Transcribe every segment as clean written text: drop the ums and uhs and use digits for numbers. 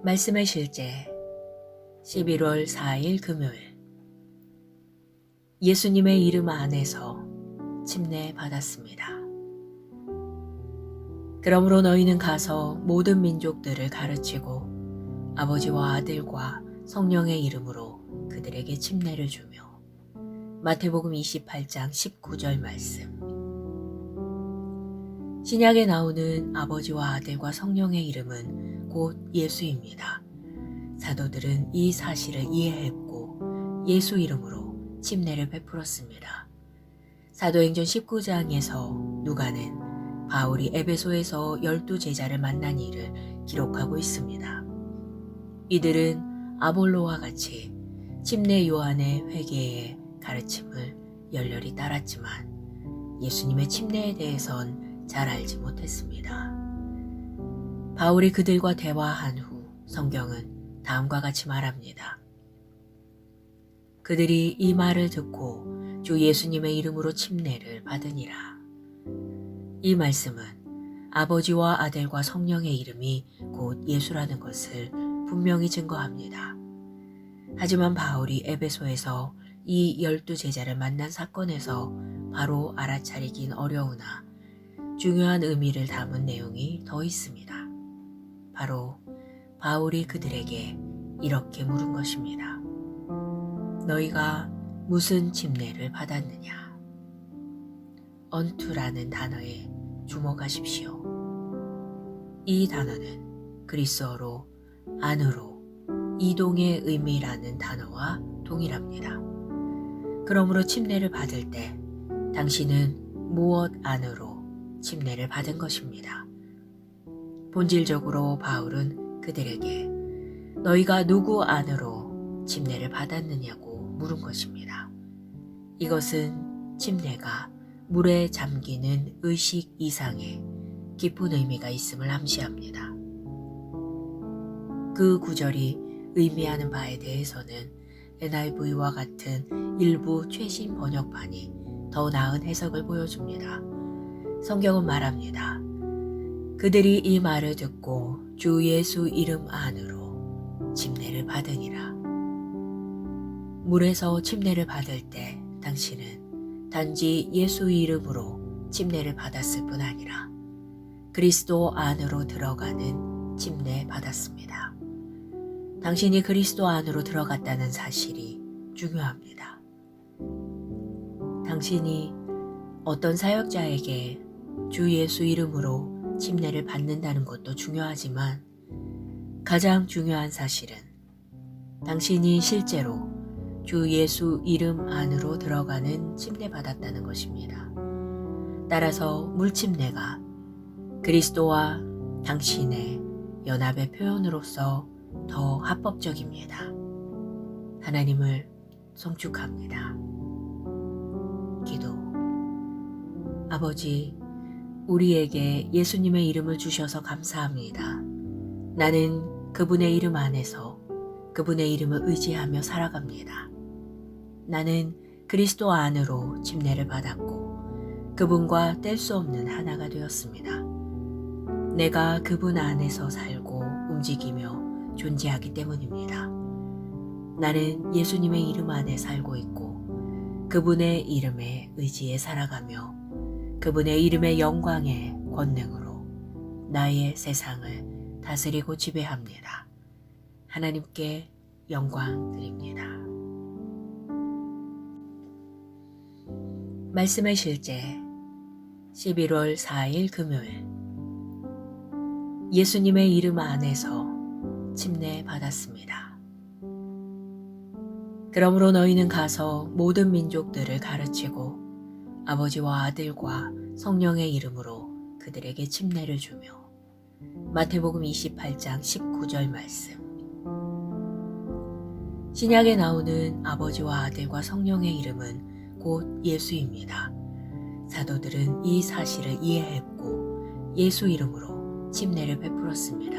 말씀의 실제 11월 4일 금요일 예수님의 이름 안에서 침례 받았습니다. 그러므로 너희는 가서 모든 민족들을 가르치고 아버지와 아들과 성령의 이름으로 그들에게 침례를 주며 마태복음 28장 19절 말씀. 신약에 나오는 아버지와 아들과 성령의 이름은 곧 예수입니다. 사도들은 이 사실을 이해했고 예수 이름으로 침례를 베풀었습니다. 사도행전 19장에서 누가는 바울이 에베소에서 12제자를 만난 일을 기록하고 있습니다. 이들은 아볼로와 같이 침례 요한의 회개의 가르침을 열렬히 따랐지만 예수님의 침례에 대해선 잘 알지 못했습니다. 바울이 그들과 대화한 후 성경은 다음과 같이 말합니다. 그들이 이 말을 듣고 주 예수님의 이름으로 침례를 받으니라. 이 말씀은 아버지와 아들과 성령의 이름이 곧 예수라는 것을 분명히 증거합니다. 하지만 바울이 에베소에서 이 12제자를 만난 사건에서 바로 알아차리긴 어려우나 중요한 의미를 담은 내용이 더 있습니다. 바로 바울이 그들에게 이렇게 물은 것입니다. 너희가 무슨 침례를 받았느냐? unto라는 단어에 주목하십시오. 이 단어는 그리스어로 안으로, 이동의 의미라는 단어와 동일합니다. 그러므로 침례를 받을 때 당신은 무엇 안으로 침례를 받은 것입니다. 본질적으로 바울은 그들에게 너희가 누구 안으로 침례를 받았느냐고 물은 것입니다. 이것은 침례가 물에 잠기는 의식 이상의 깊은 의미가 있음을 암시합니다. 그 구절이 의미하는 바에 대해서는 NIV와 같은 일부 최신 번역판이 더 나은 해석을 보여줍니다. 성경은 말합니다. 그들이 이 말을 듣고 주 예수 이름 안으로 침례를 받으니라. 물에서 침례를 받을 때 당신은 단지 예수 이름으로 침례를 받았을 뿐 아니라 그리스도 안으로 들어가는 침례 받았습니다. 당신이 그리스도 안으로 들어갔다는 사실이 중요합니다. 당신이 어떤 사역자에게 주 예수 이름으로 침례를 받는다는 것도 중요하지만 가장 중요한 사실은 당신이 실제로 주 예수 이름 안으로 들어가는 침례 받았다는 것입니다. 따라서 물침례가 그리스도와 당신의 연합의 표현으로 더 합법적입니다. 하나님을 송축합니다. 기도. 아버지, 우리에게 예수님의 이름을 주셔서 감사합니다. 나는 그분의 이름 안에서 그분의 이름을 의지하며 살아갑니다. 나는 그리스도 안으로 침례를 받았고 그분과 뗄 수 없는 하나가 되었습니다. 내가 그분 안에서 살고 움직이며 존재하기 때문입니다. 나는 예수님의 이름 안에 살고 있고 그분의 이름에 의지해 살아가며 그분의 이름의 영광의 권능으로 나의 세상을 다스리고 지배합니다. 하나님께 영광 드립니다. 말씀의 실제 11월 4일 금요일 예수님의 이름 안에서 침례 받았습니다. 그러므로 너희는 가서 모든 민족들을 가르치고 아버지와 아들과 성령의 이름으로 그들에게 침례를 주며 마태복음 28장 19절 말씀. 신약에 나오는 아버지와 아들과 성령의 이름은 곧 예수입니다. 사도들은 이 사실을 이해했고 예수 이름으로 침례를 베풀었습니다.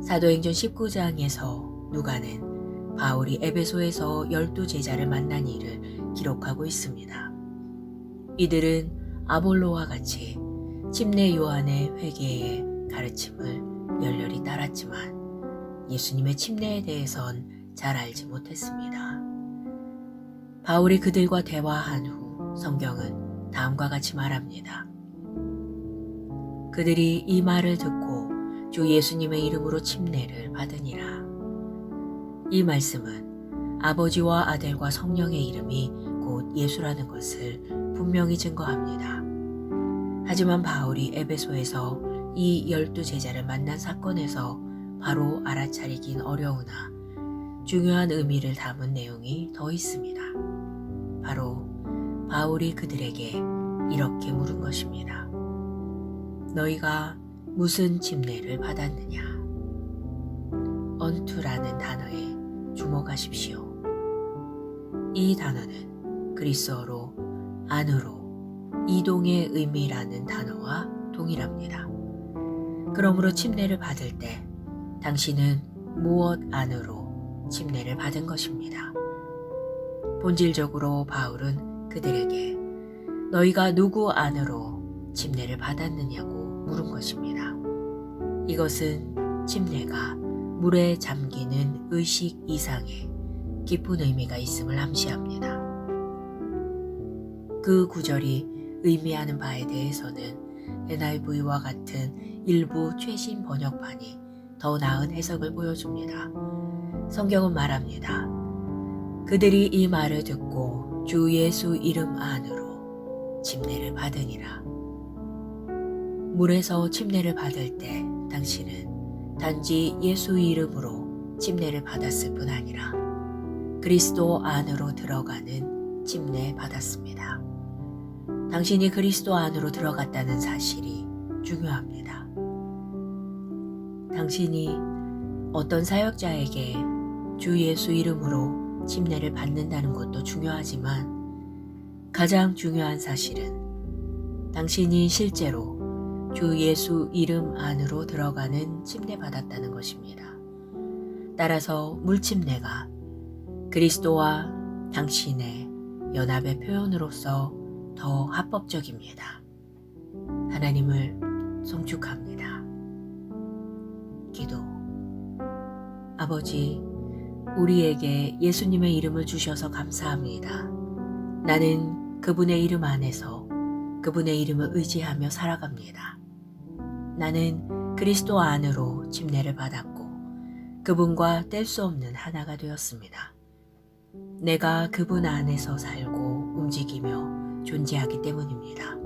사도행전 19장에서 누가는 바울이 에베소에서 12제자를 만난 일을 기록하고 있습니다. 이들은 아볼로와 같이 침례 요한의 회개의 가르침을 열렬히 따랐지만 예수님의 침례에 대해선 잘 알지 못했습니다. 바울이 그들과 대화한 후 성경은 다음과 같이 말합니다. 그들이 이 말을 듣고 주 예수님의 이름으로 침례를 받으니라. 이 말씀은 아버지와 아들과 성령의 이름이 곧 예수라는 것을 분명히 증거합니다. 하지만 바울이 에베소에서 이 12 제자를 만난 사건에서 바로 알아차리긴 어려우나 중요한 의미를 담은 내용이 더 있습니다. 바로 바울이 그들에게 이렇게 물은 것입니다. 너희가 무슨 침례를 받았느냐? unto라는 단어에 주목하십시오. 이 단어는 그리스어로 안으로, 이동의 의미라는 단어와 동일합니다. 그러므로 침례를 받을 때 당신은 무엇 안으로 침례를 받은 것입니다. 본질적으로 바울은 그들에게 너희가 누구 안으로 침례를 받았느냐고 물은 것입니다. 이것은 침례가 물에 잠기는 의식 이상의 깊은 의미가 있음을 암시합니다. 그 구절이 의미하는 바에 대해서는 NIV와 같은 일부 최신 번역판이 더 나은 해석을 보여줍니다. 성경은 말합니다. 그들이 이 말을 듣고 주 예수 이름 안으로 침례를 받으니라. 물에서 침례를 받을 때 당신은 단지 예수 이름으로 침례를 받았을 뿐 아니라 그리스도 안으로 들어가는 침례 받았습니다. 당신이 그리스도 안으로 들어갔다는 사실이 중요합니다. 당신이 어떤 사역자에게 주 예수 이름으로 침례를 받는다는 것도 중요하지만 가장 중요한 사실은 당신이 실제로 주 예수 이름 안으로 들어가는 침례받았다는 것입니다. 따라서 물침례가 그리스도와 당신의 연합의 표현으로서 더 합법적입니다. 하나님을 송축합니다. 기도. 아버지, 우리에게 예수님의 이름을 주셔서 감사합니다. 나는 그분의 이름 안에서 그분의 이름을 의지하며 살아갑니다. 나는 그리스도 안으로 침례를 받았고 그분과 뗄 수 없는 하나가 되었습니다. 내가 그분 안에서 살고 움직이며 존재하기 때문입니다.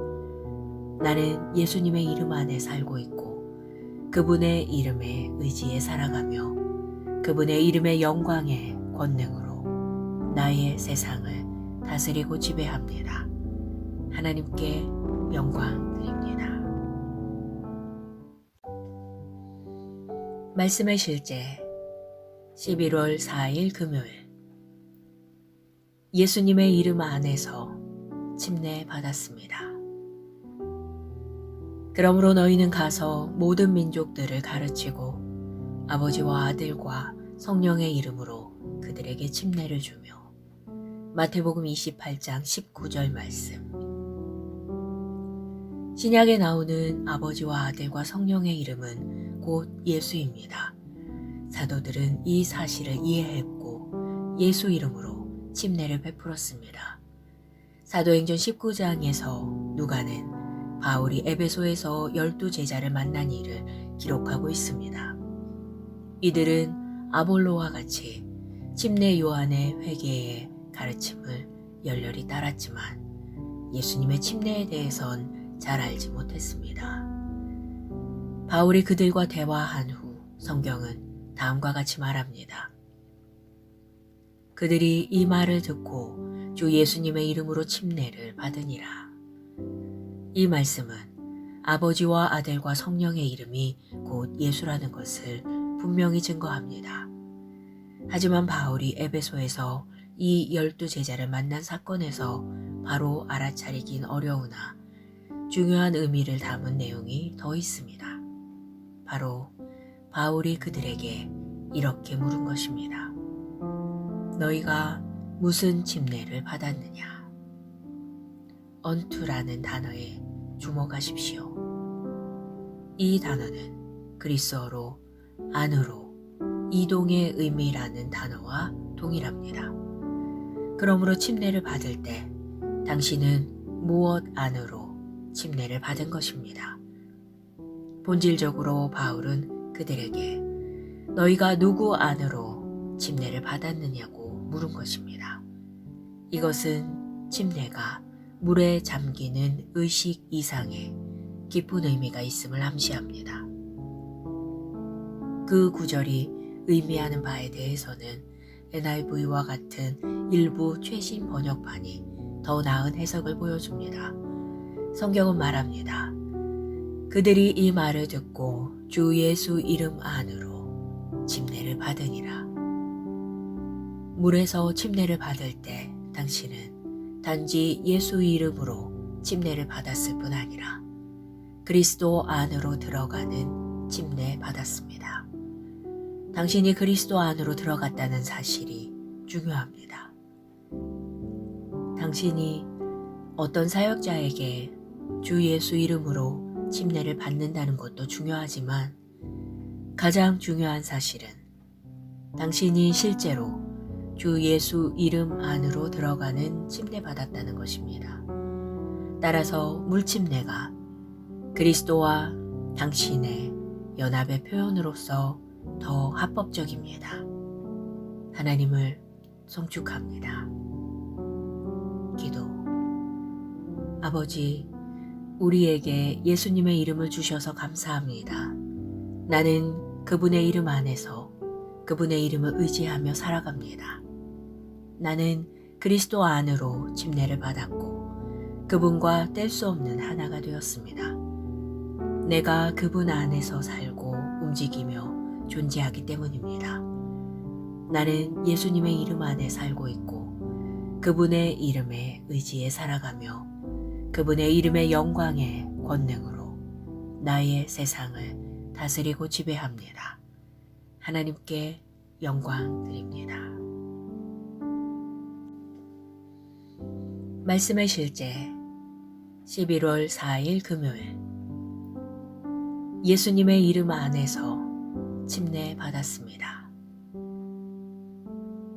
나는 예수님의 이름 안에 살고 있고 그분의 이름에 의지해 살아가며 그분의 이름의 영광의 권능으로 나의 세상을 다스리고 지배합니다. 하나님께 영광 드립니다. 말씀의 실제 11월 4일 금요일 예수님의 이름 안에서 침례 받았습니다. 그러므로 너희는 가서 모든 민족들을 가르치고 아버지와 아들과 성령의 이름으로 그들에게 침례를 주며 마태복음 28장 19절 말씀. 신약에 나오는 아버지와 아들과 성령의 이름은 곧 예수입니다. 사도들은 이 사실을 이해했고 예수 이름으로 침례를 베풀었습니다. 사도행전 19장에서 누가는 바울이 에베소에서 12 제자를 만난 일을 기록하고 있습니다. 이들은 아볼로와 같이 침례 요한의 회개의 가르침을 열렬히 따랐지만 예수님의 침례에 대해선 잘 알지 못했습니다. 바울이 그들과 대화한 후 성경은 다음과 같이 말합니다. 그들이 이 말을 듣고 주 예수님의 이름으로 침례를 받으니라. 이 말씀은 아버지와 아들과 성령의 이름이 곧 예수라는 것을 분명히 증거합니다. 하지만 바울이 에베소에서 이 12 제자를 만난 사건에서 바로 알아차리긴 어려우나 중요한 의미를 담은 내용이 더 있습니다. 바로 바울이 그들에게 이렇게 물은 것입니다. 너희가 무슨 침례를 받았느냐? unto라는 단어에 주목하십시오. 이 단어는 그리스어로 안으로, 이동의 의미라는 단어와 동일합니다. 그러므로 침례를 받을 때 당신은 무엇 안으로 침례를 받은 것입니다. 본질적으로 바울은 그들에게 너희가 누구 안으로 침례를 받았느냐고 물은 것입니다. 이것은 침례가 물에 잠기는 의식 이상의 깊은 의미가 있음을 암시합니다. 그 구절이 의미하는 바에 대해서는 NIV와 같은 일부 최신 번역판이 더 나은 해석을 보여줍니다. 성경은 말합니다. 그들이 이 말을 듣고 주 예수 이름 안으로 침례를 받으니라. 물에서 침례를 받을 때 당신은 단지 예수 이름으로 침례를 받았을 뿐 아니라 그리스도 안으로 들어가는 침례 받았습니다. 당신이 그리스도 안으로 들어갔다는 사실이 중요합니다. 당신이 어떤 사역자에게 주 예수 이름으로 침례를 받는다는 것도 중요하지만 가장 중요한 사실은 당신이 실제로 주 예수 이름 안으로 들어가는 침례 받았다는 것입니다. 따라서 물침례가 그리스도와 당신의 연합의 표현으로서 더 합법적입니다. 하나님을 송축합니다. 기도. 아버지, 우리에게 예수님의 이름을 주셔서 감사합니다. 나는 그분의 이름 안에서 그분의 이름을 의지하며 살아갑니다. 나는 그리스도 안으로 침례를 받았고 그분과 뗄 수 없는 하나가 되었습니다. 내가 그분 안에서 살고 움직이며 존재하기 때문입니다. 나는 예수님의 이름 안에 살고 있고 그분의 이름에 의지해 살아가며 그분의 이름의 영광의 권능으로 나의 세상을 다스리고 지배합니다. 하나님께 영광 드립니다. 말씀의 실제 11월 4일 금요일 예수님의 이름 안에서 침례 받았습니다.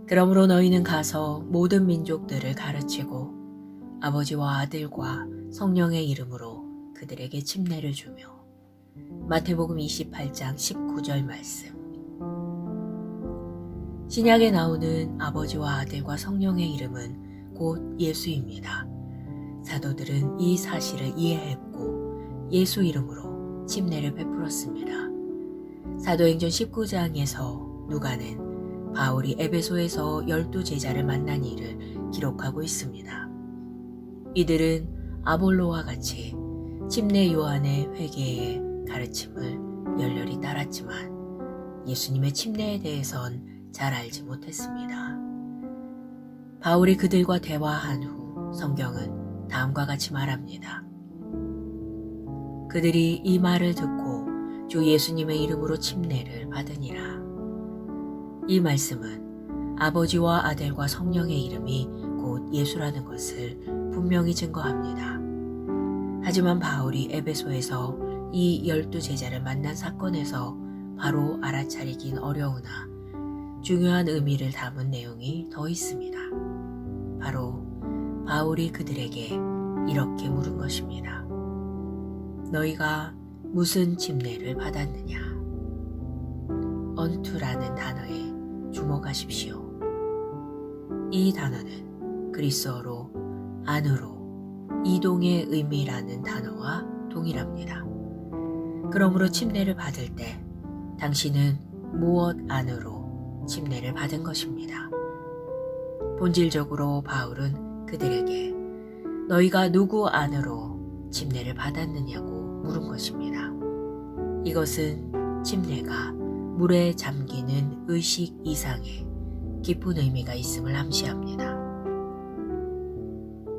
그러므로 너희는 가서 모든 민족들을 가르치고 아버지와 아들과 성령의 이름으로 그들에게 침례를 주며 마태복음 28장 19절 말씀. 신약에 나오는 아버지와 아들과 성령의 이름은 곧 예수입니다. 사도들은 이 사실을 이해했고 예수 이름으로 침례를 베풀었습니다. 사도행전 19장에서 누가는 바울이 에베소에서 12제자를 만난 일을 기록하고 있습니다. 이들은 아볼로와 같이 침례 요한의 회개의 가르침을 열렬히 따랐지만 예수님의 침례에 대해선 잘 알지 못했습니다. 바울이 그들과 대화한 후 성경은 다음과 같이 말합니다. 그들이 이 말을 듣고 주 예수님의 이름으로 침례를 받으니라. 이 말씀은 아버지와 아들과 성령의 이름이 곧 예수라는 것을 분명히 증거합니다. 하지만 바울이 에베소에서 이 12제자를 만난 사건에서 바로 알아차리긴 어려우나 중요한 의미를 담은 내용이 더 있습니다. 바로 바울이 그들에게 이렇게 물은 것입니다. 너희가 무슨 침례를 받았느냐? unto라는 단어에 주목하십시오. 이 단어는 그리스어로 안으로 이동의 의미라는 단어와 동일합니다. 그러므로 침례를 받을 때 당신은 무엇 안으로 침례를 받은 것입니다. 본질적으로 바울은 그들에게 너희가 누구 안으로 침례를 받았느냐고 물은 것입니다. 이것은 침례가 물에 잠기는 의식 이상의 깊은 의미가 있음을 암시합니다.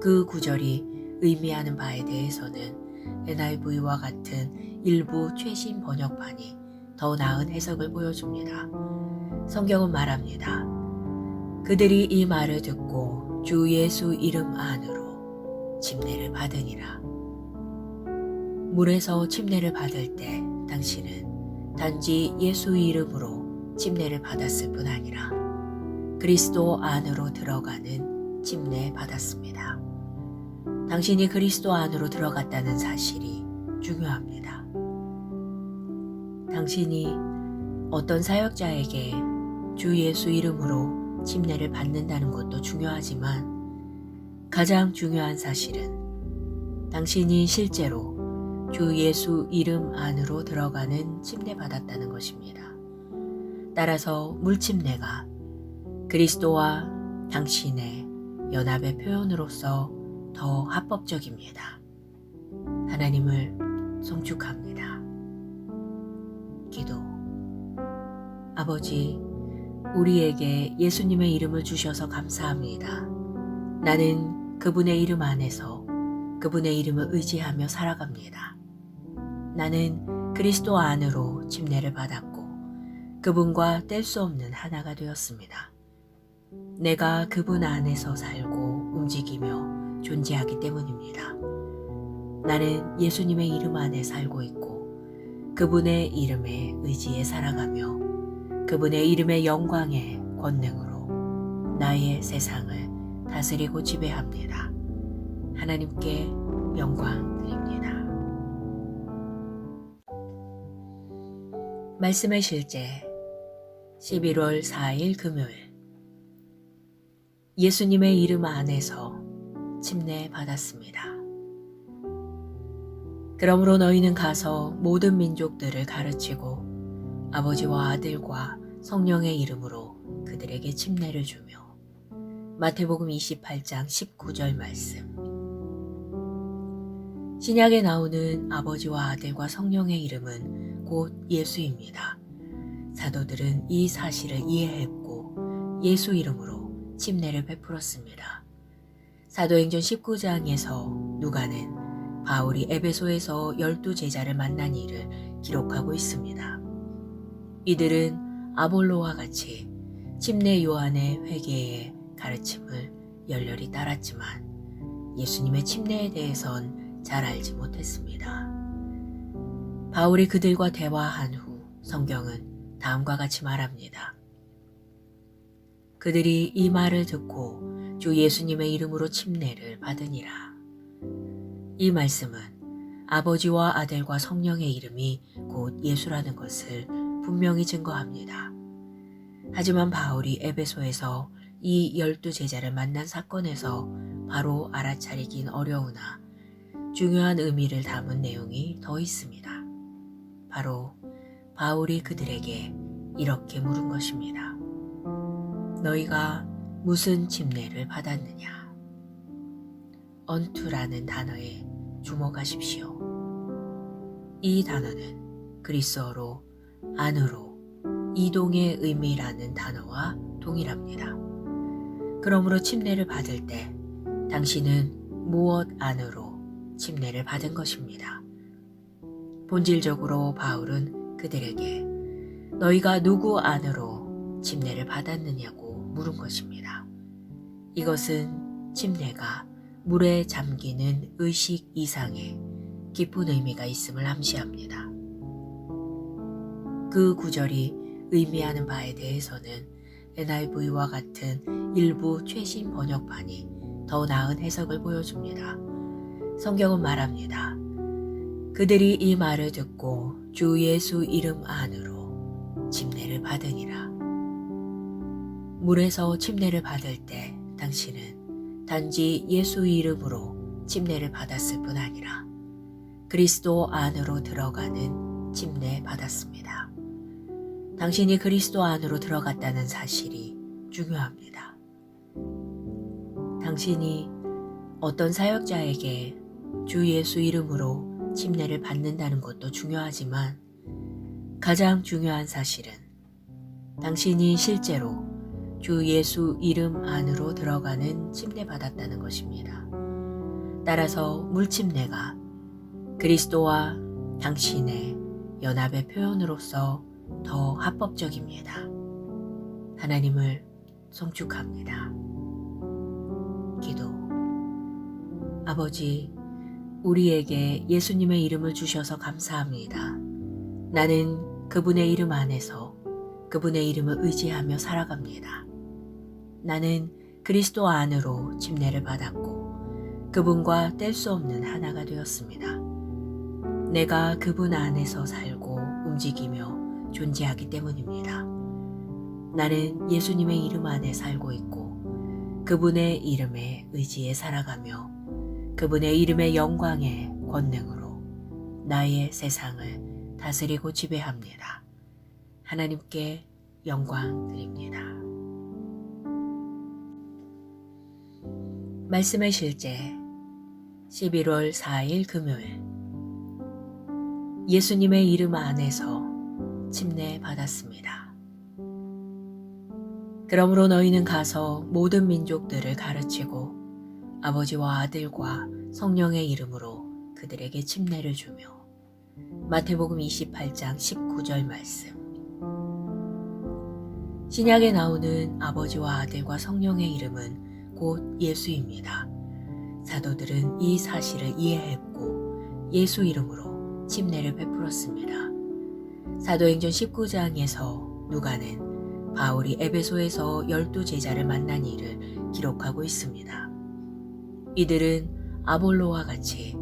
그 구절이 의미하는 바에 대해서는 NIV와 같은 일부 최신 번역판이 더 나은 해석을 보여줍니다. 성경은 말합니다. 그들이 이 말을 듣고 주 예수 이름 안으로 침례를 받으니라. 물에서 침례를 받을 때 당신은 단지 예수 이름으로 침례를 받았을 뿐 아니라 그리스도 안으로 들어가는 침례 받았습니다. 당신이 그리스도 안으로 들어갔다는 사실이 중요합니다. 당신이 어떤 사역자에게 주 예수 이름으로 침례를 받는다는 것도 중요하지만 가장 중요한 사실은 당신이 실제로 주 예수 이름 안으로 들어가는 침례 받았다는 것입니다. 따라서 물침례가 그리스도와 당신의 연합의 표현으로서 더 합법적입니다. 하나님을 송축합니다. 기도. 아버지, 우리에게 예수님의 이름을 주셔서 감사합니다. 나는 그분의 이름 안에서 그분의 이름을 의지하며 살아갑니다. 나는 그리스도 안으로 침례를 받았고 그분과 뗄 수 없는 하나가 되었습니다. 내가 그분 안에서 살고 움직이며 존재하기 때문입니다. 나는 예수님의 이름 안에 살고 있고 그분의 이름에 의지해 살아가며 그분의 이름의 영광의 권능으로 나의 세상을 다스리고 지배합니다. 하나님께 영광 드립니다. 말씀의 실제 11월 4일 금요일. 예수님의 이름 안에서 침례 받았습니다. 그러므로 너희는 가서 모든 민족들을 가르치고 아버지와 아들과 성령의 이름으로 그들에게 침례를 주며. 마태복음 28장 19절 말씀. 신약에 나오는 아버지와 아들과 성령의 이름은 곧 예수입니다. 사도들은 이 사실을 이해했고 예수 이름으로 침례를 베풀었습니다. 사도행전 19장에서 누가는 바울이 에베소에서 12제자를 만난 일을 기록하고 있습니다. 이들은 아볼로와 같이 침례 요한의 회개의 가르침을 열렬히 따랐지만 예수님의 침례에 대해선 잘 알지 못했습니다. 바울이 그들과 대화한 후 성경은 다음과 같이 말합니다. 그들이 이 말을 듣고 주 예수님의 이름으로 침례를 받으니라. 이 말씀은 아버지와 아들과 성령의 이름이 곧 예수라는 것을 분명히 증거합니다. 하지만 바울이 에베소에서 이 12제자를 만난 사건에서 바로 알아차리긴 어려우나 중요한 의미를 담은 내용이 더 있습니다. 바로 바울이 그들에게 이렇게 물은 것입니다. 너희가 무슨 침례를 받았느냐? unto라는 단어에 주목하십시오. 이 단어는 그리스어로 안으로, 이동의 의미라는 단어와 동일합니다. 그러므로 침례를 받을 때 당신은 무엇 안으로 침례를 받은 것입니다. 본질적으로 바울은 그들에게 너희가 누구 안으로 침례를 받았느냐고 물은 것입니다. 이것은 침례가 물에 잠기는 의식 이상의 깊은 의미가 있음을 암시합니다. 그 구절이 의미하는 바에 대해서는 NIV와 같은 일부 최신 번역판이 더 나은 해석을 보여줍니다. 성경은 말합니다. 그들이 이 말을 듣고 주 예수 이름 안으로 침례를 받으니라. 물에서 침례를 받을 때 당신은 단지 예수 이름으로 침례를 받았을 뿐 아니라 그리스도 안으로 들어가는 침례 받았습니다. 당신이 그리스도 안으로 들어갔다는 사실이 중요합니다. 당신이 어떤 사역자에게 주 예수 이름으로 침례를 받는다는 것도 중요하지만 가장 중요한 사실은 당신이 실제로 주 예수 이름 안으로 들어가는 침례 받았다는 것입니다. 따라서 물침례가 그리스도와 당신의 연합의 표현으로서 더 합법적입니다. 하나님을 송축합니다. 기도. 아버지, 우리에게 예수님의 이름을 주셔서 감사합니다. 나는 그분의 이름 안에서 그분의 이름을 의지하며 살아갑니다. 나는 그리스도 안으로 침례를 받았고 그분과 뗄 수 없는 하나가 되었습니다. 내가 그분 안에서 살고 움직이며 존재하기 때문입니다. 나는 예수님의 이름 안에 살고 있고 그분의 이름에 의지해 살아가며 그분의 이름의 영광의 권능으로 나의 세상을 다스리고 지배합니다. 하나님께 영광 드립니다. 말씀의 실제 11월 4일 금요일 예수님의 이름 안에서 침례 받았습니다. 그러므로 너희는 가서 모든 민족들을 가르치고 아버지와 아들과 성령의 이름으로 그들에게 침례를 주며 마태복음 28장 19절 말씀. 신약에 나오는 아버지와 아들과 성령의 이름은 곧 예수입니다. 사도들은 이 사실을 이해했고 예수 이름으로 침례를 베풀었습니다. 사도행전 19장에서 누가는 바울이 에베소에서 12제자를 만난 일을 기록하고 있습니다. 이들은 아볼로와 같이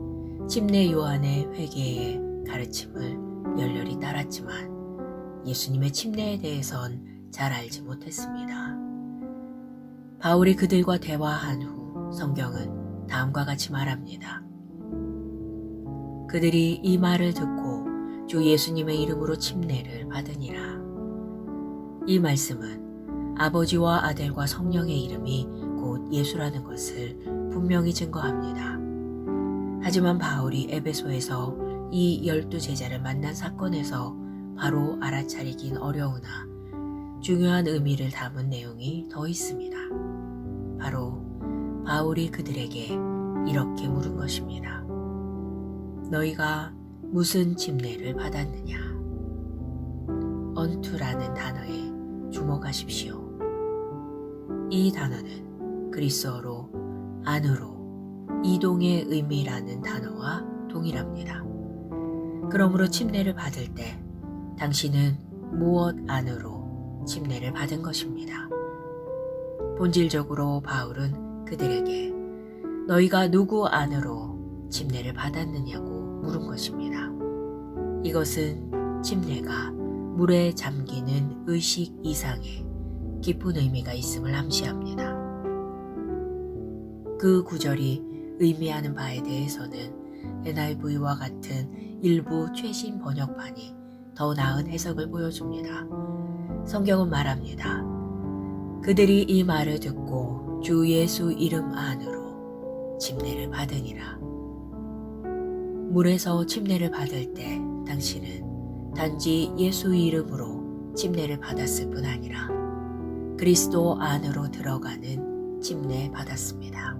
침례 요한의 회개의 가르침을 열렬히 따랐지만 예수님의 침례에 대해선 잘 알지 못했습니다. 바울이 그들과 대화한 후 성경은 다음과 같이 말합니다. 그들이 이 말을 듣고 주 예수님의 이름으로 침례를 받으니라. 이 말씀은 아버지와 아들과 성령의 이름이 곧 예수라는 것을 분명히 증거합니다. 하지만 바울이 에베소에서 이 12제자를 만난 사건에서 바로 알아차리긴 어려우나 중요한 의미를 담은 내용이 더 있습니다. 바로 바울이 그들에게 이렇게 물은 것입니다. 너희가 무슨 침례를 받았느냐? unto라는 단어에 주목하십시오. 이 단어는 그리스어로 안으로 이동의 의미라는 단어와 동일합니다. 그러므로 침례를 받을 때 당신은 무엇 안으로 침례를 받은 것입니다. 본질적으로 바울은 그들에게 너희가 누구 안으로 침례를 받았느냐고 물은 것입니다. 이것은 침례가 물에 잠기는 의식 이상의 깊은 의미가 있음을 암시합니다. 그 구절이 의미하는 바에 대해서는 NIV와 같은 일부 최신 번역판이 더 나은 해석을 보여줍니다. 성경은 말합니다. 그들이 이 말을 듣고 주 예수 이름 안으로 침례를 받으니라. 물에서 침례를 받을 때 당신은 단지 예수 이름으로 침례를 받았을 뿐 아니라 그리스도 안으로 들어가는 침례 받았습니다.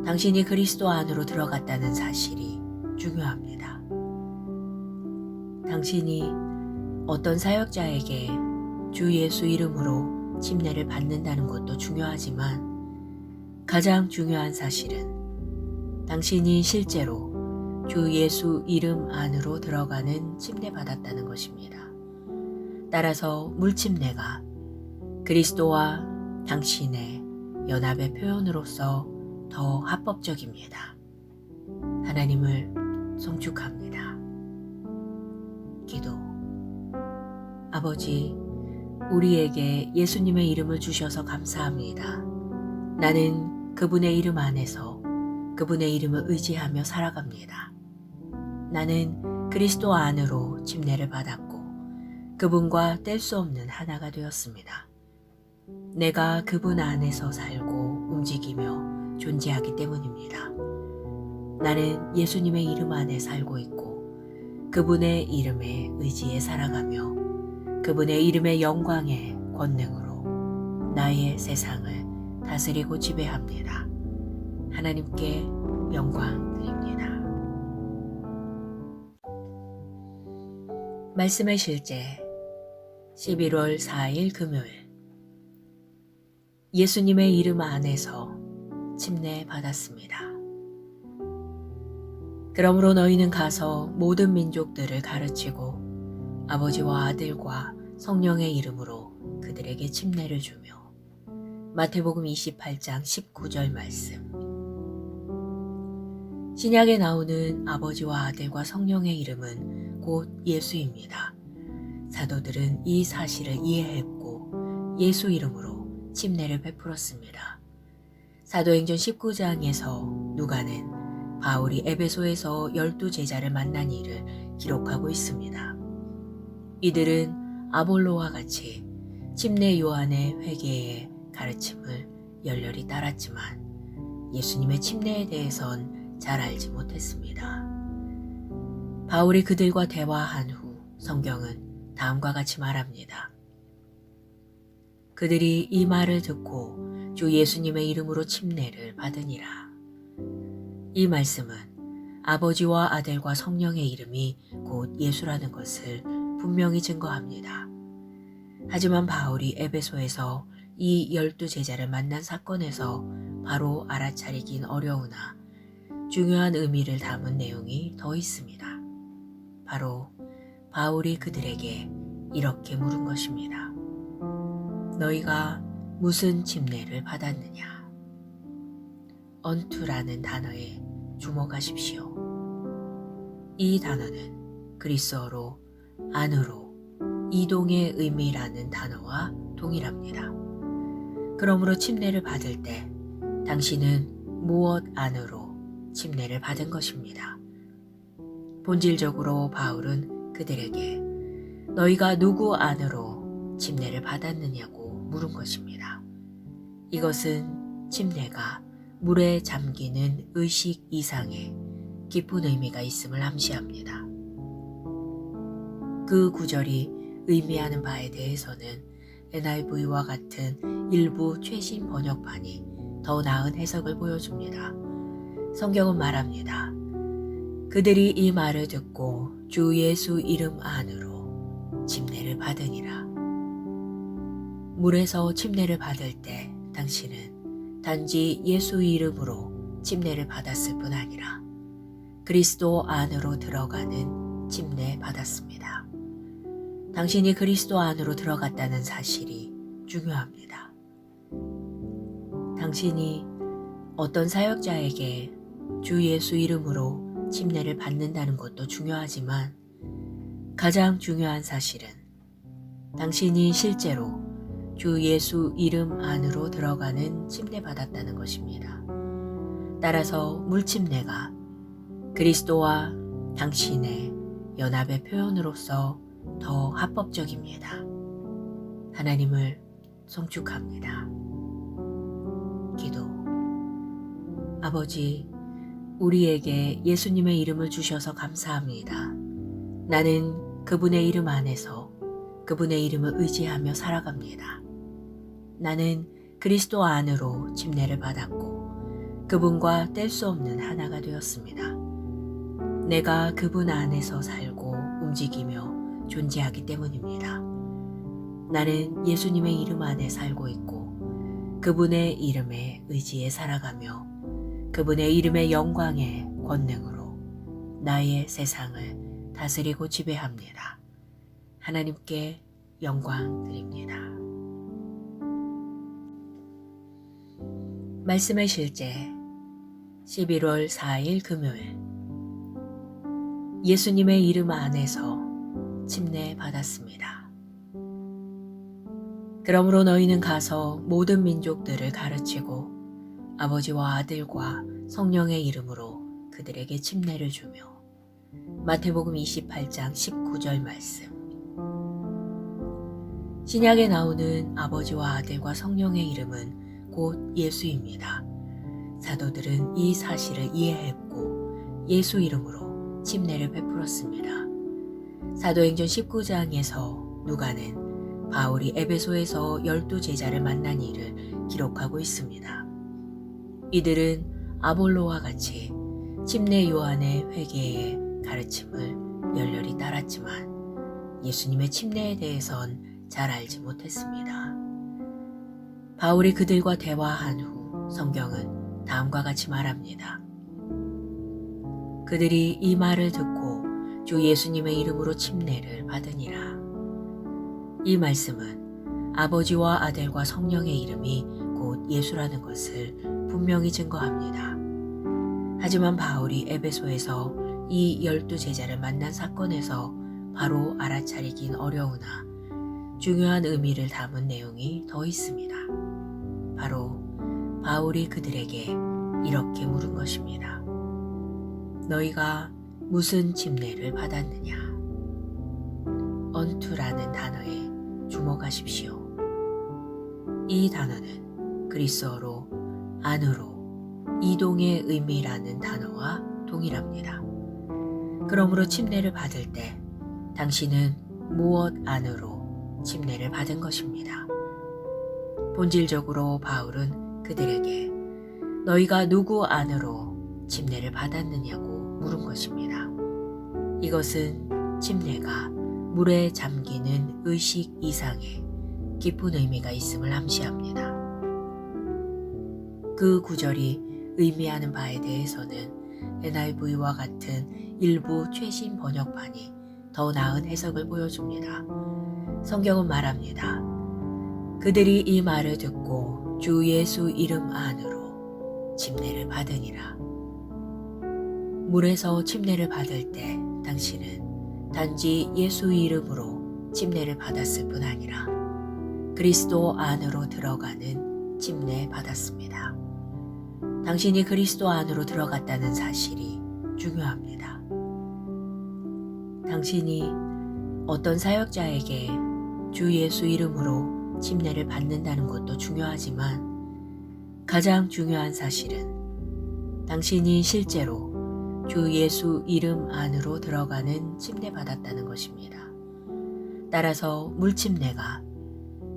당신이 그리스도 안으로 들어갔다는 사실이 중요합니다. 당신이 어떤 사역자에게 주 예수 이름으로 침례를 받는다는 것도 중요하지만 가장 중요한 사실은 당신이 실제로 주 예수 이름 안으로 들어가는 침례 받았다는 것입니다. 따라서 물침례가 그리스도와 당신의 연합의 표현으로서 더 합법적입니다. 하나님을 송축합니다. 기도. 아버지, 우리에게 예수님의 이름을 주셔서 감사합니다. 나는 그분의 이름 안에서 그분의 이름을 의지하며 살아갑니다. 나는 그리스도 안으로 침례를 받았고 그분과 뗄 수 없는 하나가 되었습니다. 내가 그분 안에서 살고 움직이며 존재하기 때문입니다. 나는 예수님의 이름 안에 살고 있고 그분의 이름에 의지해 살아가며 그분의 이름의 영광의 권능으로 나의 세상을 다스리고 지배합니다. 하나님께 영광 드립니다. 말씀의 실제 11월 4일 금요일 예수님의 이름 안에서 침례 받았습니다. 그러므로 너희는 가서 모든 민족들을 가르치고 아버지와 아들과 성령의 이름으로 그들에게 침례를 주며. 마태복음 28장 19절 말씀. 신약에 나오는 아버지와 아들과 성령의 이름은 곧 예수입니다. 사도들은 이 사실을 이해했고 예수 이름으로 침례를 베풀었습니다. 사도행전 19장에서 누가는 바울이 에베소에서 12제자를 만난 일을 기록하고 있습니다. 이들은 아볼로와 같이 침례 요한의 회개의 가르침을 열렬히 따랐지만 예수님의 침례에 대해선 잘 알지 못했습니다. 바울이 그들과 대화한 후 성경은 다음과 같이 말합니다. 그들이 이 말을 듣고 주 예수님의 이름으로 침례를 받으니라. 이 말씀은 아버지와 아들과 성령의 이름이 곧 예수라는 것을 분명히 증거합니다. 하지만 바울이 에베소에서 이 12제자를 만난 사건에서 바로 알아차리긴 어려우나 중요한 의미를 담은 내용이 더 있습니다. 바로 바울이 그들에게 이렇게 물은 것입니다. 너희가 무슨 침례를 받았느냐? unto라는 단어에 주목하십시오. 이 단어는 그리스어로 안으로, 이동의 의미라는 단어와 동일합니다. 그러므로 침례를 받을 때 당신은 무엇 안으로 침례를 받은 것입니다. 본질적으로 바울은 그들에게 너희가 누구 안으로 침례를 받았느냐고 물은 것입니다. 이것은 침례가 물에 잠기는 의식 이상의 깊은 의미가 있음을 암시합니다. 그 구절이 의미하는 바에 대해서는 NIV와 같은 일부 최신 번역판이 더 나은 해석을 보여줍니다. 성경은 말합니다. 그들이 이 말을 듣고 주 예수 이름 안으로 침례를 받으니라. 물에서 침례를 받을 때 당신은 단지 예수 이름으로 침례를 받았을 뿐 아니라 그리스도 안으로 들어가는 침례 받았습니다. 당신이 그리스도 안으로 들어갔다는 사실이 중요합니다. 당신이 어떤 사역자에게 주 예수 이름으로 침례를 받는다는 것도 중요하지만 가장 중요한 사실은 당신이 실제로 주 예수 이름 안으로 들어가는 침례받았다는 것입니다. 따라서 물침례가 그리스도와 당신의 연합의 표현으로서 더 합법적입니다. 하나님을 송축합니다. 기도. 아버지, 우리에게 예수님의 이름을 주셔서 감사합니다. 나는 그분의 이름 안에서 그분의 이름을 의지하며 살아갑니다. 나는 그리스도 안으로 침례를 받았고 그분과 뗄 수 없는 하나가 되었습니다. 내가 그분 안에서 살고 움직이며 존재하기 때문입니다. 나는 예수님의 이름 안에 살고 있고 그분의 이름에 의지해 살아가며 그분의 이름의 영광의 권능으로 나의 세상을 다스리고 지배합니다. 하나님께 영광 드립니다. 말씀의 실제 11월 4일 금요일 예수님의 이름 안에서 침례 받았습니다. 그러므로 너희는 가서 모든 민족들을 가르치고 아버지와 아들과 성령의 이름으로 그들에게 침례를 주며. 마태복음 28장 19절 말씀. 신약에 나오는 아버지와 아들과 성령의 이름은 곧 예수입니다. 사도들은 이 사실을 이해했고 예수 이름으로 침례를 베풀었습니다. 사도행전 19장에서 누가는 바울이 에베소에서 12제자를 만난 일을 기록하고 있습니다. 이들은 아볼로와 같이 침례 요한의 회개의 가르침을 열렬히 따랐지만 예수님의 침례에 대해선 잘 알지 못했습니다. 바울이 그들과 대화한 후 성경은 다음과 같이 말합니다. 그들이 이 말을 듣고 주 예수님의 이름으로 침례를 받으니라. 이 말씀은 아버지와 아들과 성령의 이름이 곧 예수라는 것을 분명히 증거합니다. 하지만 바울이 에베소에서 이 12제자를 만난 사건에서 바로 알아차리긴 어려우나 중요한 의미를 담은 내용이 더 있습니다. 바로 바울이 그들에게 이렇게 물은 것입니다. 너희가 무슨 침례를 받았느냐? unto라는 단어에 주목하십시오. 이 단어는 그리스어로 안으로, 이동의 의미라는 단어와 동일합니다. 그러므로 침례를 받을 때 당신은 무엇 안으로 침례를 받은 것입니다. 본질적으로 바울은 그들에게 너희가 누구 안으로 침례를 받았느냐고 물은 것입니다. 이것은 침례가 물에 잠기는 의식 이상의 깊은 의미가 있음을 암시합니다. 그 구절이 의미하는 바에 대해서는 NIV와 같은 일부 최신 번역판이 더 나은 해석을 보여줍니다. 성경은 말합니다. 그들이 이 말을 듣고 주 예수 이름 안으로 침례를 받으니라. 물에서 침례를 받을 때 당신은 단지 예수 이름으로 침례를 받았을 뿐 아니라 그리스도 안으로 들어가는 침례 받았습니다. 당신이 그리스도 안으로 들어갔다는 사실이 중요합니다. 당신이 어떤 사역자에게 주 예수 이름으로 침례를 받는다는 것도 중요하지만 가장 중요한 사실은 당신이 실제로 주 예수 이름 안으로 들어가는 침례 받았다는 것입니다. 따라서 물침례가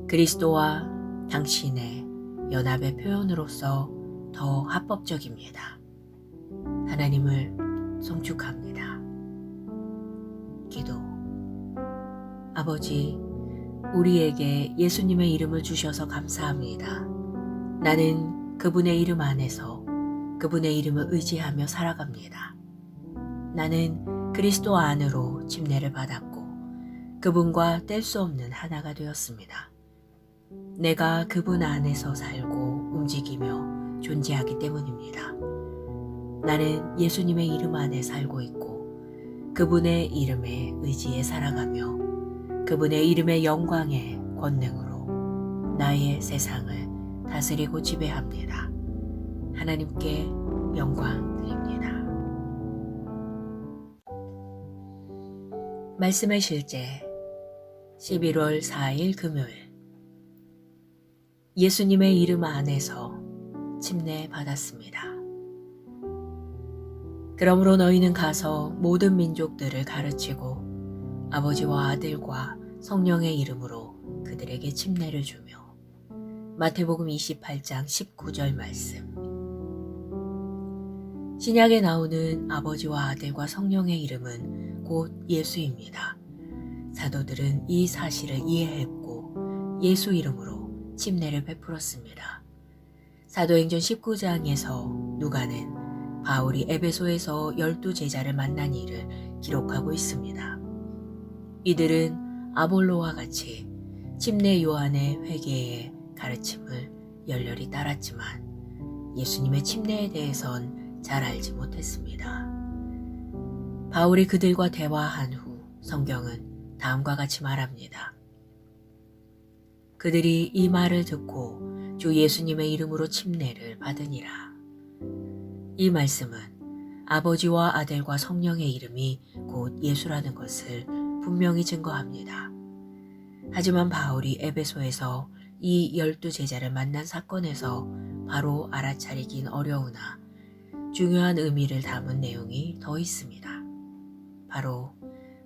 그리스도와 당신의 연합의 표현으로서 더 합법적입니다. 하나님을 송축합니다. 기도. 아버지, 우리에게 예수님의 이름을 주셔서 감사합니다. 나는 그분의 이름 안에서 그분의 이름을 의지하며 살아갑니다. 나는 그리스도 안으로 침례를 받았고 그분과 뗄 수 없는 하나가 되었습니다. 내가 그분 안에서 살고 움직이며 존재하기 때문입니다. 나는 예수님의 이름 안에 살고 있고 그분의 이름에 의지해 살아가며 그분의 이름의 영광의 권능으로 나의 세상을 다스리고 지배합니다. 하나님께 영광 드립니다. 말씀의 실제 11월 4일 금요일 예수님의 이름 안에서 침례 받았습니다. 그러므로 너희는 가서 모든 민족들을 가르치고 아버지와 아들과 성령의 이름으로 그들에게 침례를 주며 마태복음 28장 19절 말씀. 신약에 나오는 아버지와 아들과 성령의 이름은 곧 예수입니다. 사도들은 이 사실을 이해했고 예수 이름으로 침례를 베풀었습니다. 사도행전 19장에서 누가는 바울이 에베소에서 12제자를 만난 일을 기록하고 있습니다. 이들은 아볼로와 같이 침례 요한의 회개의 가르침을 열렬히 따랐지만 예수님의 침례에 대해선 잘 알지 못했습니다. 바울이 그들과 대화한 후 성경은 다음과 같이 말합니다. 그들이 이 말을 듣고 주 예수님의 이름으로 침례를 받으니라. 이 말씀은 아버지와 아들과 성령의 이름이 곧 예수라는 것을 분명히 증거합니다. 하지만 바울이 에베소에서 이 12제자를 만난 사건에서 바로 알아차리긴 어려우나 중요한 의미를 담은 내용이 더 있습니다. 바로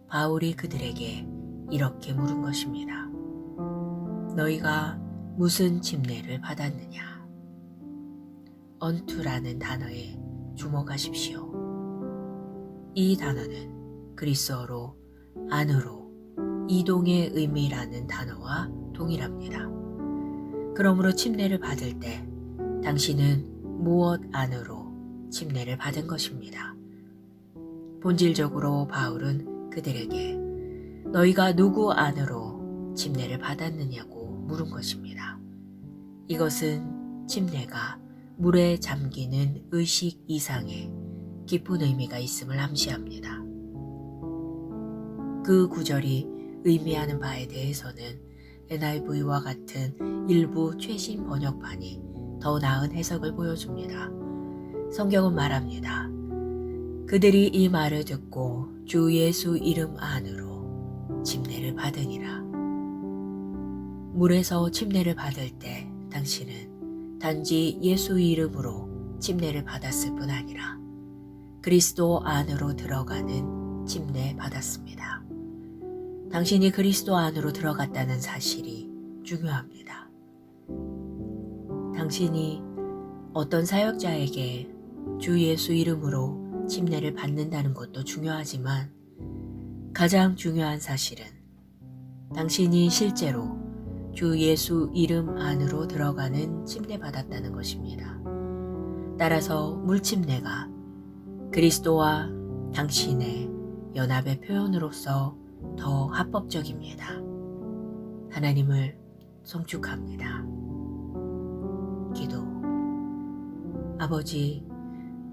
바울이 그들에게 이렇게 물은 것입니다. 너희가 무슨 침례를 받았느냐? unto라는 단어에 주목하십시오. 이 단어는 그리스어로 안으로, 이동의 의미라는 단어와 동일합니다. 그러므로 침례를 받을 때 당신은 무엇 안으로 침례를 받은 것입니다. 본질적으로 바울은 그들에게 너희가 누구 안으로 침례를 받았느냐고 물은 것입니다. 이것은 침례가 물에 잠기는 의식 이상의 깊은 의미가 있음을 암시합니다. 그 구절이 의미하는 바에 대해서는 NIV와 같은 일부 최신 번역판이 더 나은 해석을 보여줍니다. 성경은 말합니다. 그들이 이 말을 듣고 주 예수 이름 안으로 침례를 받으니라. 물에서 침례를 받을 때 당신은 단지 예수 이름으로 침례를 받았을 뿐 아니라 그리스도 안으로 들어가는 침례 받았습니다. 당신이 그리스도 안으로 들어갔다는 사실이 중요합니다. 당신이 어떤 사역자에게 주 예수 이름으로 침례를 받는다는 것도 중요하지만 가장 중요한 사실은 당신이 실제로 주 예수 이름 안으로 들어가는 침례 받았다는 것입니다. 따라서 물침례가 그리스도와 당신의 연합의 표현으로서 더 합법적입니다. 하나님을 송축합니다. 기도. 아버지,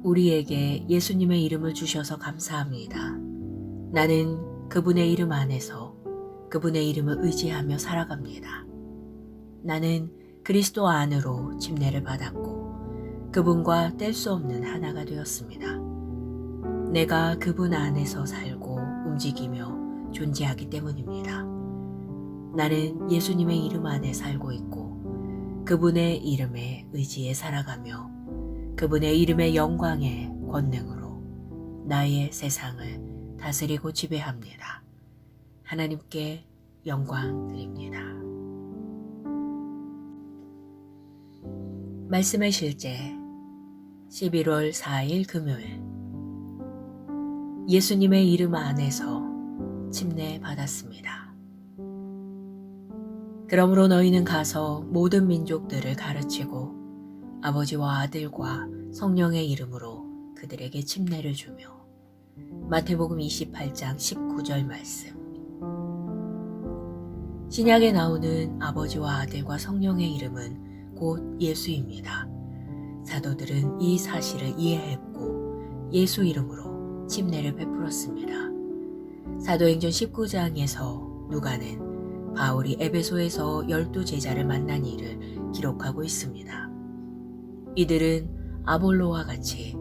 우리에게 예수님의 이름을 주셔서 감사합니다. 나는 그분의 이름 안에서 그분의 이름을 의지하며 살아갑니다. 나는 그리스도 안으로 침례를 받았고 그분과 뗄 수 없는 하나가 되었습니다. 내가 그분 안에서 살고 움직이며 존재하기 때문입니다. 나는 예수님의 이름 안에 살고 있고 그분의 이름에 의지해 살아가며 그분의 이름의 영광의 권능으로 나의 세상을 다스리고 지배합니다. 하나님께 영광 드립니다. 말씀의 실제 11월 4일 금요일 예수님의 이름 안에서 침례 받았습니다. 그러므로 너희는 가서 모든 민족들을 가르치고 아버지와 아들과 성령의 이름으로 그들에게 침례를 주며 마태복음 28장 19절 말씀. 신약에 나오는 아버지와 아들과 성령의 이름은 곧 예수입니다. 사도들은 이 사실을 이해했고 예수 이름으로 침례를 베풀었습니다. 사도행전 19장에서 누가는 바울이 에베소에서 12제자를 만난 일을 기록하고 있습니다. 이들은 아볼로와 같이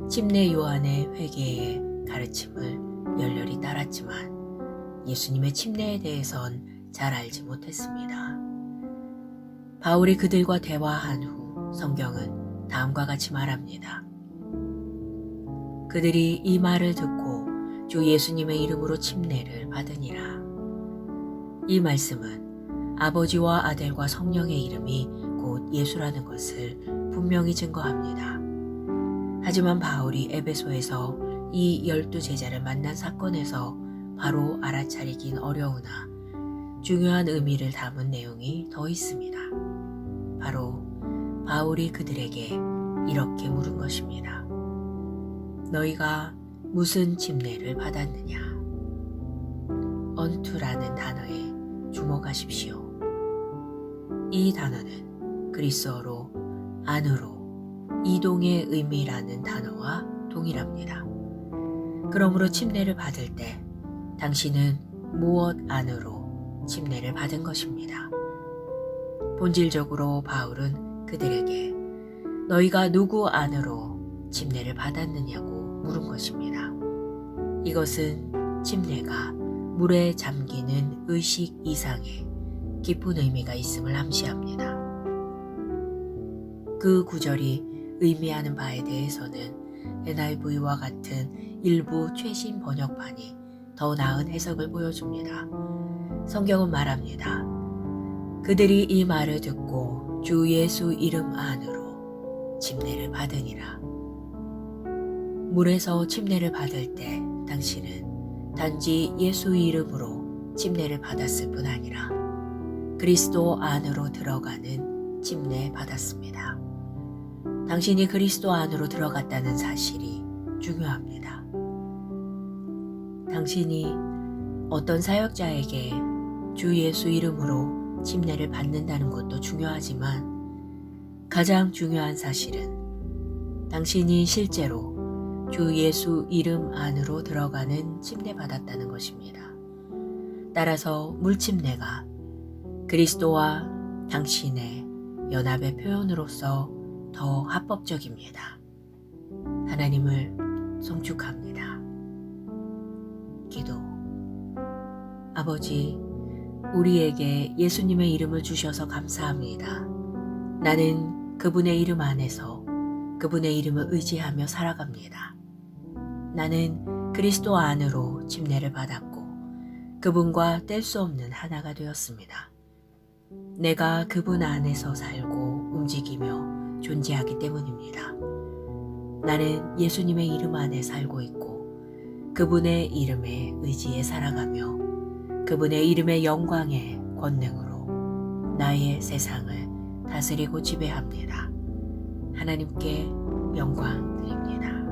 침례 요한의 회개의 가르침을 열렬히 따랐지만 예수님의 침례에 대해선 잘 알지 못했습니다. 바울이 그들과 대화한 후 성경은 다음과 같이 말합니다. 그들이 이 말을 듣고 주 예수님의 이름으로 침례를 받으니라. 이 말씀은 아버지와 아들과 성령의 이름이 곧 예수라는 것을 분명히 증거합니다. 하지만 바울이 에베소에서 이 12제자를 만난 사건에서 바로 알아차리긴 어려우나 중요한 의미를 담은 내용이 더 있습니다. 바로 바울이 그들에게 이렇게 물은 것입니다. 너희가 무슨 침례를 받았느냐? unto라는 단어에 주목하십시오. 이 단어는 그리스어로 안으로 이동의 의미라는 단어와 동일합니다. 그러므로 침례를 받을 때 당신은 무엇 안으로 침례를 받은 것입니다. 본질적으로 바울은 그들에게 너희가 누구 안으로 침례를 받았느냐고 물은 것입니다. 이것은 침례가 물에 잠기는 의식 이상의 깊은 의미가 있음을 암시합니다. 그 구절이 의미하는 바에 대해서는 NIV와 같은 일부 최신 번역판이 더 나은 해석을 보여줍니다. 성경은 말합니다. 그들이 이 말을 듣고 주 예수 이름 안으로 침례를 받으니라. 물에서 침례를 받을 때 당신은 단지 예수 이름으로 침례를 받았을 뿐 아니라 그리스도 안으로 들어가는 침례 받았습니다. 당신이 그리스도 안으로 들어갔다는 사실이 중요합니다. 당신이 어떤 사역자에게 주 예수 이름으로 침례를 받는다는 것도 중요하지만 가장 중요한 사실은 당신이 실제로 주 예수 이름 안으로 들어가는 침례받았다는 것입니다. 따라서 물침례가 그리스도와 당신의 연합의 표현으로서 더 합법적입니다. 하나님을 송축합니다. 기도. 아버지, 우리에게 예수님의 이름을 주셔서 감사합니다. 나는 그분의 이름 안에서 그분의 이름을 의지하며 살아갑니다. 나는 그리스도 안으로 침례를 받았고 그분과 뗄 수 없는 하나가 되었습니다. 내가 그분 안에서 살고 움직이며 존재하기 때문입니다. 나는 예수님의 이름 안에 살고 있고 그분의 이름에 의지해 살아가며 그분의 이름의 영광의 권능으로 나의 세상을 다스리고 지배합니다. 하나님께 영광 드립니다.